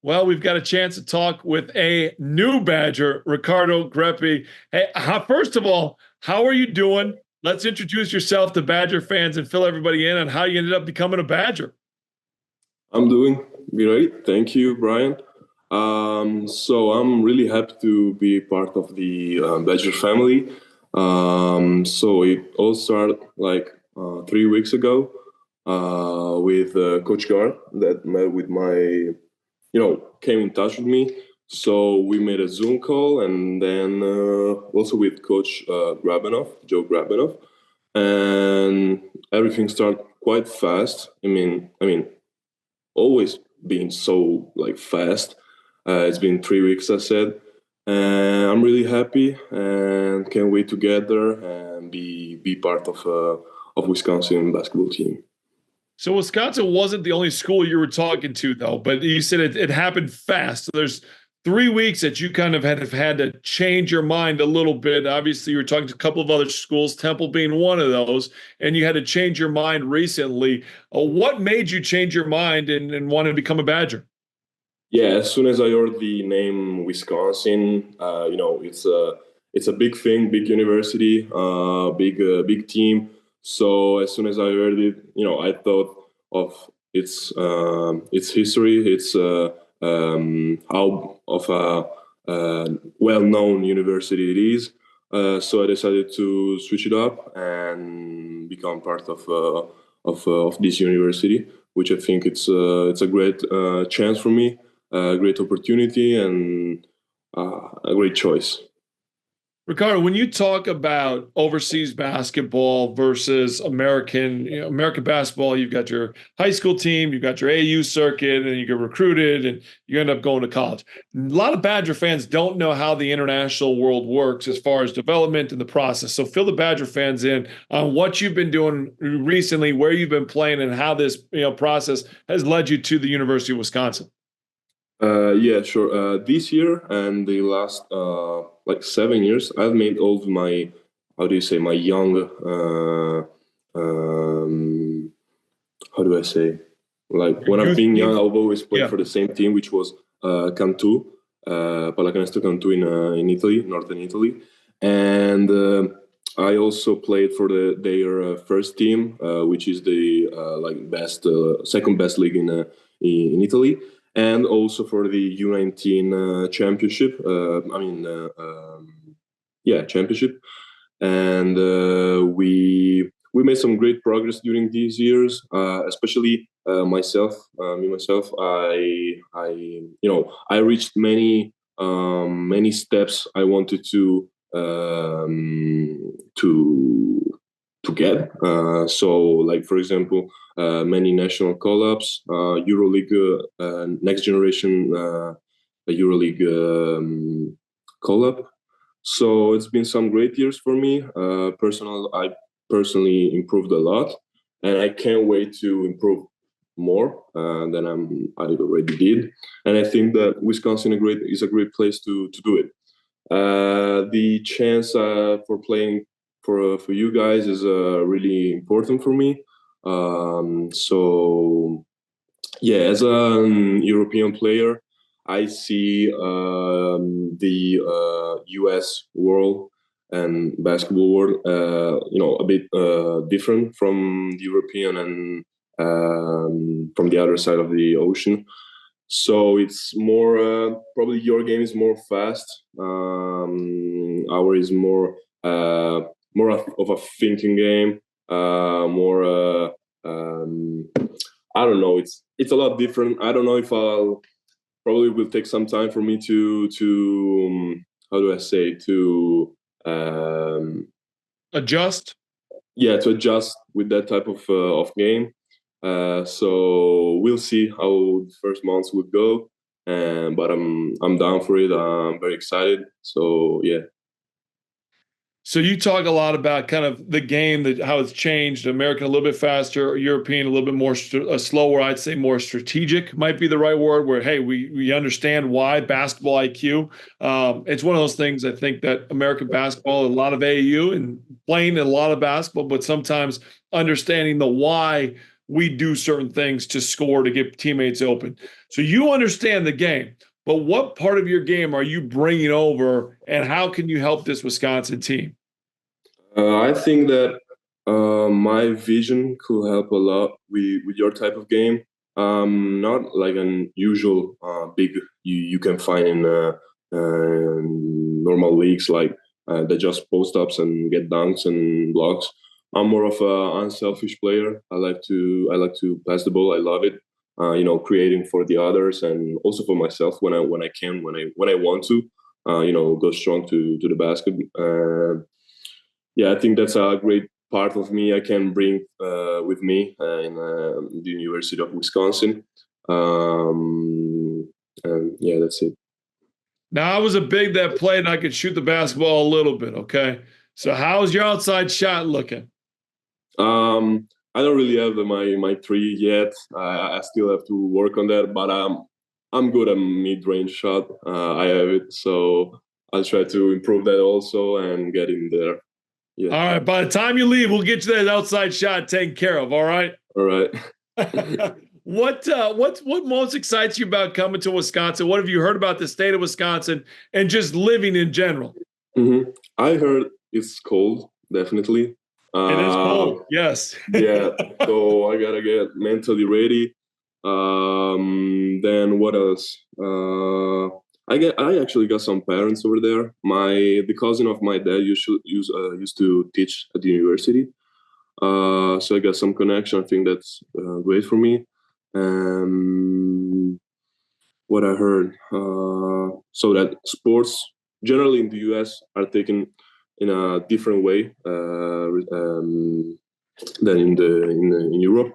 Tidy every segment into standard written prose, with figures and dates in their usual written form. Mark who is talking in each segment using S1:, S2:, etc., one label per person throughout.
S1: Well, we've got a chance to talk with a new Badger, Riccardo Greppi. Hey, first of all, how are you doing? Let's introduce yourself to Badger fans and fill everybody in on how you ended up becoming a Badger.
S2: I'm doing great. Thank you, Brian. So I'm really happy to be part of the Badger family. So it all started like 3 weeks ago with Coach Gar that met with came in touch with me. So we made a Zoom call, and then also with Coach Joe Grabenov, and everything started quite fast. I mean, always been so like fast. It's been 3 weeks, I said, and I'm really happy and can't wait to get there and be part of Wisconsin basketball team.
S1: So Wisconsin wasn't the only school you were talking to, though, but you said it happened fast. So there's 3 weeks that you kind of have had to change your mind a little bit. Obviously, you were talking to a couple of other schools, Temple being one of those, and you had to change your mind recently. What made you change your mind and want to become a Badger?
S2: Yeah, as soon as I heard the name Wisconsin, it's a big thing, big university, big team. So as soon as I heard it, I thought of its history, its how of a well-known university it is. So I decided to switch it up and become part of this university, which I think it's a great chance for me, a great opportunity, and a great choice.
S1: Riccardo, when you talk about overseas basketball versus American basketball, you've got your high school team, you've got your AU circuit, and you get recruited, and you end up going to college. A lot of Badger fans don't know how the international world works as far as development and the process. So fill the Badger fans in on what you've been doing recently, where you've been playing, and how this process has led you to the University of Wisconsin.
S2: Yeah, sure. This year and the last like 7 years, I've made all of my, how do you say, my young, how do I say, like when I've been young, I've always played for the same team, which was Cantu, Pallacanestro Cantu in Italy, northern Italy, and I also played for their first team, which is the second best league in Italy, and also for the U19 championship. Championship, and we made some great progress during these years. Especially myself, me myself, I reached many steps I wanted to get. So, like for example, many national call-ups, EuroLeague, next generation EuroLeague call-up. So it's been some great years for me. I personally improved a lot, and I can't wait to improve more than I already did. And I think that Wisconsin is a great place to do it. The chance for playing for you guys is really important for me. So yeah, as a European player, I see the U.S. world and basketball world, a bit different from the European and from the other side of the ocean. So it's more probably your game is more fast. Our is more of a thinking game. More. I don't know. It's a lot different. I don't know if I'll probably will take some time for me to how do I say to
S1: adjust.
S2: Yeah, to adjust with that type of game. So we'll see how the first months would go. But I'm down for it. I'm very excited. So yeah.
S1: So you talk a lot about kind of the game, that how it's changed. American a little bit faster, European a little bit more slower. I'd say more strategic might be the right word. Where hey, we understand why basketball IQ. It's one of those things. I think that American basketball, a lot of AAU and playing a lot of basketball, but sometimes understanding the why we do certain things to score to get teammates open. So you understand the game, but what part of your game are you bringing over, and how can you help this Wisconsin team?
S2: I think that my vision could help a lot with your type of game. Not like an usual big you can find in normal leagues like that just post ups and get dunks and blocks. I'm more of an unselfish player. I like to pass the ball. I love it. Creating for the others and also for myself when I can when I want to. Go strong to the basket. Yeah, I think that's a great part of me I can bring with me in the University of Wisconsin. And yeah, that's it.
S1: Now, I was a big that played and I could shoot the basketball a little bit, okay? So how's your outside shot looking?
S2: I don't really have my three yet. I still have to work on that, but I'm good at mid-range shot. I have it, so I'll try to improve that also and get in there. Yeah.
S1: All right. By the time you leave, we'll get you that outside shot taken care of. All right.
S2: All right.
S1: What most excites you about coming to Wisconsin? What have you heard about the state of Wisconsin and just living in general?
S2: Mm-hmm. I heard it's cold, definitely.
S1: It is cold. Yes.
S2: Yeah. So I gotta get mentally ready. Then what else? I actually got some parents over there. The cousin of my dad used to teach at the university. So I got some connection. I think that's great for me. What I heard, so that sports generally in the US are taken in a different way than in Europe.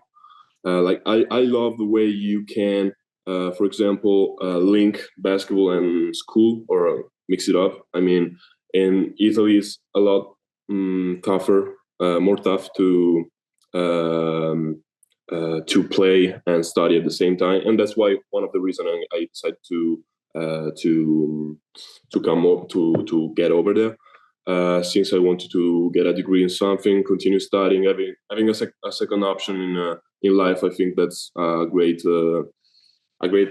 S2: Like I love the way you can, for example, link basketball and school or mix it up. I mean, in Italy, it's a lot tougher, more tough to play and study at the same time, and that's why one of the reasons I decided to come up to get over there. Since I wanted to get a degree in something, continue studying, having a second option in life, I think that's a great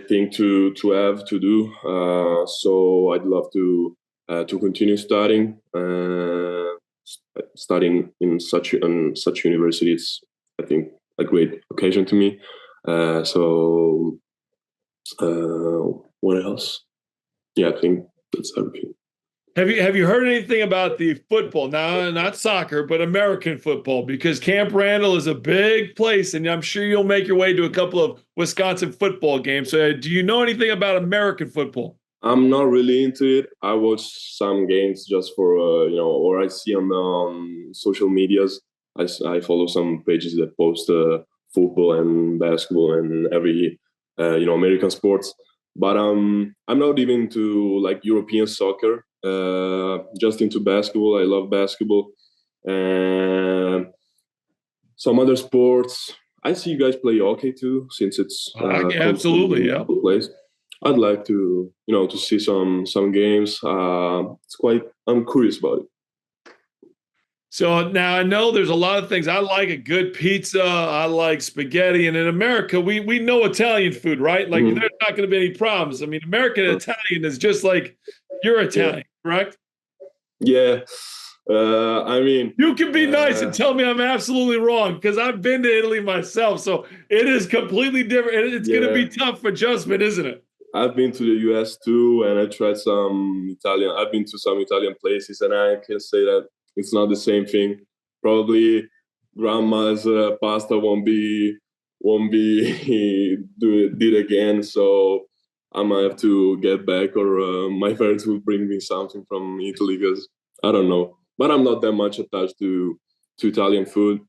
S2: thing to have to do. So I'd love to continue studying. Studying in such university, it's I think a great occasion to me. So what else? Yeah, I think that's everything.
S1: Have you heard anything about the football? Now, not soccer, but American football, because Camp Randall is a big place, and I'm sure you'll make your way to a couple of Wisconsin football games. So, do you know anything about American football?
S2: I'm not really into it. I watch some games just for or I see on social medias. I follow some pages that post football and basketball and every American sports. But I'm not even into like European soccer. Just into basketball. I love basketball. And some other sports. I see you guys play hockey too, since it's
S1: absolutely, yeah.
S2: Place. I'd like to to see some games. I'm curious about it.
S1: So now I know there's a lot of things. I like a good pizza. I like spaghetti. And in America, we know Italian food, right? Like there's not going to be any problems. I mean, American Italian is just like you're Italian, correct?
S2: Yeah. I mean,
S1: you can be nice and tell me I'm absolutely wrong, because I've been to Italy myself. So it is completely different. It's going to be tough adjustment, isn't it?
S2: I've been to the US too, and I tried some Italian. I've been to some Italian places, and I can say that it's not the same thing. Probably grandma's pasta won't be did again. So I might have to get back, or my parents will bring me something from Italy, because I don't know. But I'm not that much attached to Italian food.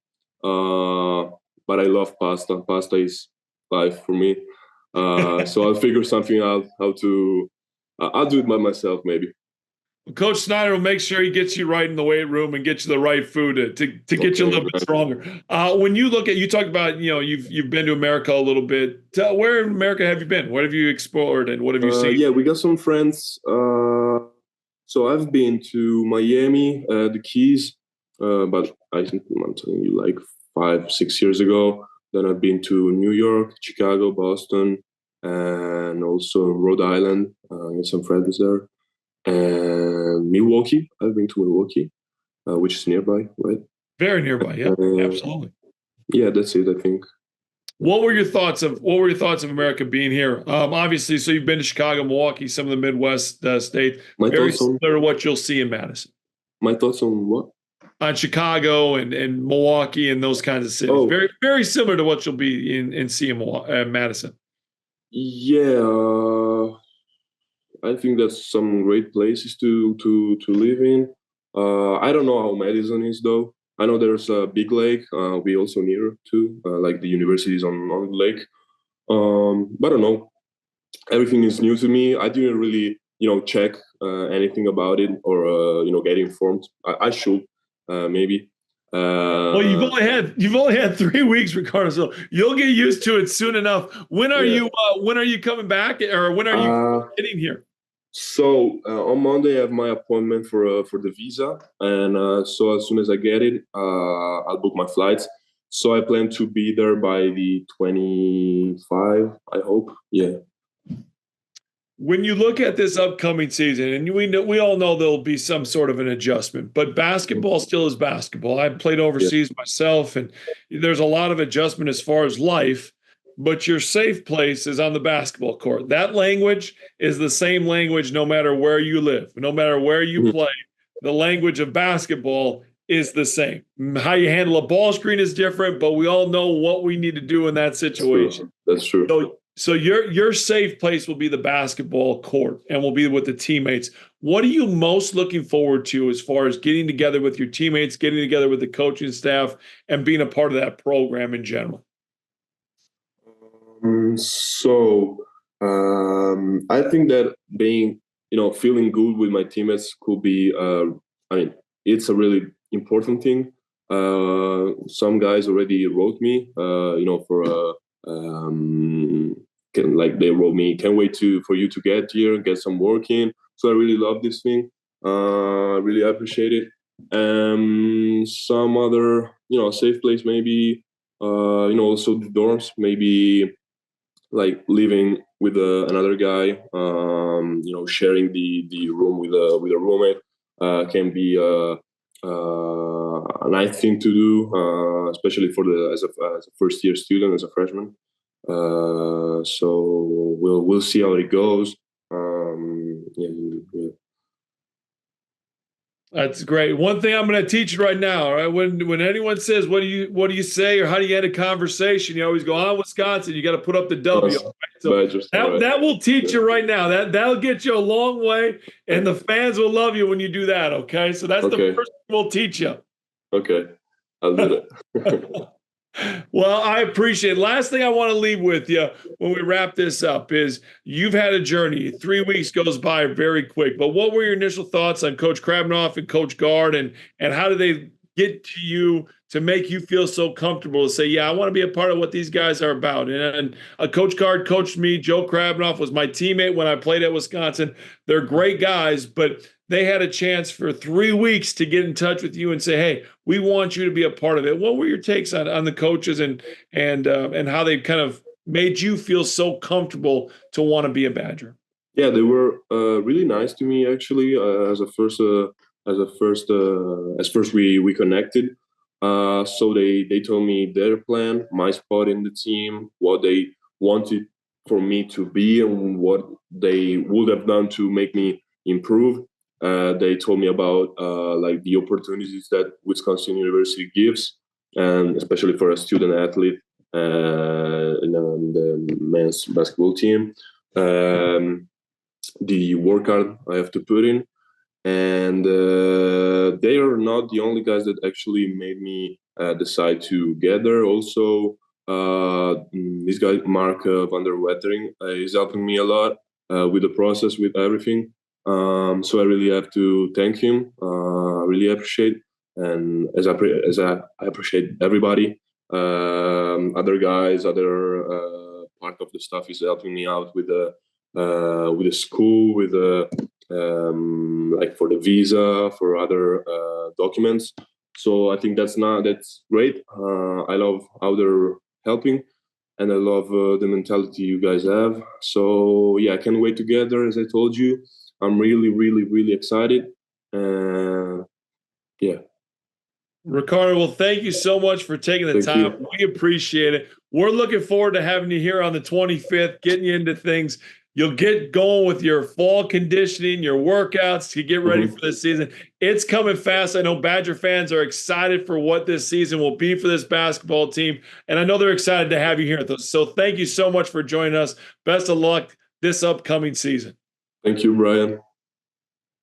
S2: But I love pasta. Pasta is life for me. So I'll figure something out how to. I'll do it by myself, maybe.
S1: Coach Snyder will make sure he gets you right in the weight room and get you the right food to get you a little bit stronger. When you look at, you talk about, you've been to America a little bit. Where in America have you been? What have you explored and what have you seen?
S2: Yeah, we got some friends. So I've been to Miami, the Keys, but I think I'm telling you like 5-6 years ago. Then I've been to New York, Chicago, Boston, and also Rhode Island. I got some friends there. And Milwaukee. I've been to Milwaukee, which is nearby, right?
S1: Very nearby. Yeah, absolutely.
S2: Yeah, that's it, I think.
S1: What were your thoughts of America being here? Obviously, so you've been to Chicago, Milwaukee, some of the Midwest states. Very similar to what you'll see in Madison.
S2: My thoughts on what?
S1: On Chicago and Milwaukee and those kinds of cities.
S2: Oh.
S1: Very, very similar to what you'll be in seeing Madison.
S2: Yeah, I think that's some great places to live in. I don't know how Madison is though. I know there's a big lake. We also near too, like the university is on the lake. But I don't know. Everything is new to me. I didn't really, check anything about it or get informed. I should maybe.
S1: Well, you've only had 3 weeks, Riccardo. So you'll get used to it soon enough. When are you coming back, or when are you getting here?
S2: So on Monday I have my appointment for the visa, and so as soon as I get it, I'll book my flights. So I plan to be there by the 25. I hope. Yeah.
S1: When you look at this upcoming season, and we all know there'll be some sort of an adjustment, but basketball still is basketball. I played overseas myself, and there's a lot of adjustment as far as life, but your safe place is on the basketball court. That language is the same language no matter where you live, no matter where you play. The language of basketball is the same. How you handle a ball screen is different, but we all know what we need to do in that situation.
S2: That's true.
S1: So your safe place will be the basketball court and will be with the teammates. What are you most looking forward to as far as getting together with your teammates, getting together with the coaching staff, and being a part of that program in general?
S2: I think that being, feeling good with my teammates could be, it's a really important thing. Some guys already wrote me, for they wrote me, can't wait for you to get here and get some work in. So I really love this thing. Really appreciate it. Some other, safe place maybe, also the dorms, maybe like living with another guy, sharing the room with a roommate can be a nice thing to do, especially for as a first year student, as a freshman. So we'll see how it goes. Yeah.
S1: That's great. One thing I'm going to teach you right now, all right? When anyone says, what do you say, or how do you end a conversation, you always go, Wisconsin, you got to put up the W. Right? So that will teach you right now. That'll get you a long way, and the fans will love you when you do that, okay? So that's the first thing we'll teach you.
S2: Okay. I'll do it.
S1: Well, I appreciate it. Last thing I want to leave with you when we wrap this up is you've had a journey. 3 weeks goes by very quick, but what were your initial thoughts on Coach Krabnoff and Coach Gard, and how did they get to you to make you feel so comfortable to say, yeah, I want to be a part of what these guys are about? And Coach Gard coached me. Joe Krabnoff was my teammate when I played at Wisconsin. They're great guys, but they had a chance for 3 weeks to get in touch with you and say, hey, we want you to be a part of it. What were your takes on the coaches and how they kind of made you feel so comfortable to want to be a Badger?
S2: Yeah, they were really nice to me, actually, as first we connected. So they told me their plan, my spot in the team, what they wanted for me to be, and what they would have done to make me improve. They told me about like the opportunities that Wisconsin University gives, and especially for a student athlete in the men's basketball team. The work hard I have to put in, and they are not the only guys that actually made me decide to get there. Also, this guy Mark van der Wettering is helping me a lot with the process, with everything. So I really have to thank him. I really appreciate, and as I appreciate everybody, other guys, other part of the staff is helping me out with the school, with the like for the visa, for other documents. So I think that's great. I love how they're helping. And I love the mentality you guys have. So yeah, I can't wait together. As I told you, I'm really, really, really excited. Yeah.
S1: Riccardo, well, thank you so much for taking the
S2: Thank
S1: time.
S2: you.
S1: We appreciate it. We're looking forward to having you here on the 25th, getting you into things. You'll get going with your fall conditioning, your workouts to get ready for this season. It's coming fast. I know Badger fans are excited for what this season will be for this basketball team, and I know they're excited to have you here. So thank you so much for joining us. Best of luck this upcoming season.
S2: Thank you, Brian.